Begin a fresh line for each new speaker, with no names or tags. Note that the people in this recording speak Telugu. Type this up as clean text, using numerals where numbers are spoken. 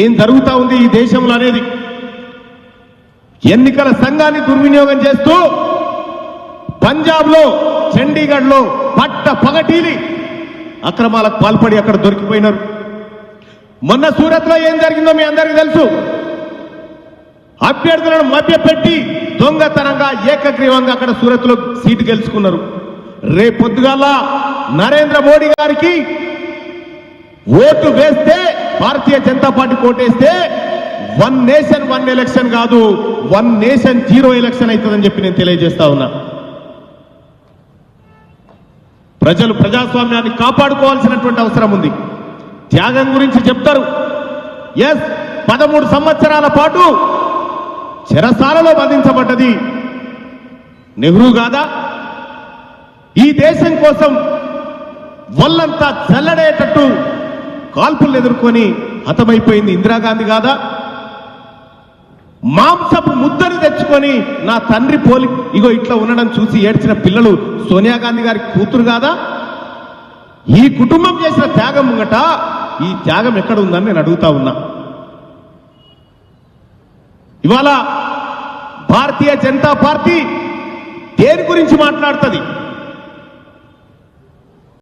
ఏం జరుగుతా ఉంది ఈ దేశంలో అనేది. ఎన్నికల సంఘాన్ని దుర్వినియోగం చేస్తూ పంజాబ్లో చండీగఢ్లో పట్ట పగటీలి అక్రమాలకు పాల్పడి అక్కడ దొరికిపోయినారు. మొన్న సూరత్లో ఏం జరిగిందో మీ అందరికీ తెలుసు. అభ్యర్థులను మభ్యపెట్టి దొంగతనంగా ఏకగ్రీవంగా అక్కడ సూరత్లో సీటు గెలుచుకున్నారు. రేపొద్దుగాల నరేంద్ర మోడీ గారికి ఓటు వేస్తే, భారతీయ జనతా పార్టీ ఓటేస్తే 1 నేషన్ 1 ఎలక్షన్ కాదు, 1 నేషన్ 0 ఎలక్షన్ అవుతుందని చెప్పి నేను తెలియజేస్తా ఉన్నా. ప్రజలు ప్రజాస్వామ్యాన్ని కాపాడుకోవాల్సినటువంటి అవసరం ఉంది. త్యాగం గురించి చెప్తారు. ఎస్, 13 సంవత్సరాల పాటు చెరసాలలో బంధించబడ్డది నెహ్రూ కాదా? ఈ దేశం కోసం వల్లంతా చల్లడేటట్టు కాల్పులు ఎదుర్కొని హతమైపోయింది ఇందిరాగాంధీ కాదా? మాంసపు ముద్దను తెచ్చుకొని నా తండ్రి పోలి ఇగో ఇట్లా ఉండడం చూసి ఏడ్చిన పిల్లలు సోనియా గాంధీ గారి కూతురు కాదా? ఈ కుటుంబం చేసిన త్యాగం ముంగట ఈ త్యాగం ఎక్కడ ఉందని నేను అడుగుతా ఉన్నా. ఇవాళ భారతీయ జనతా పార్టీ దేని గురించి మాట్లాడుతుంది?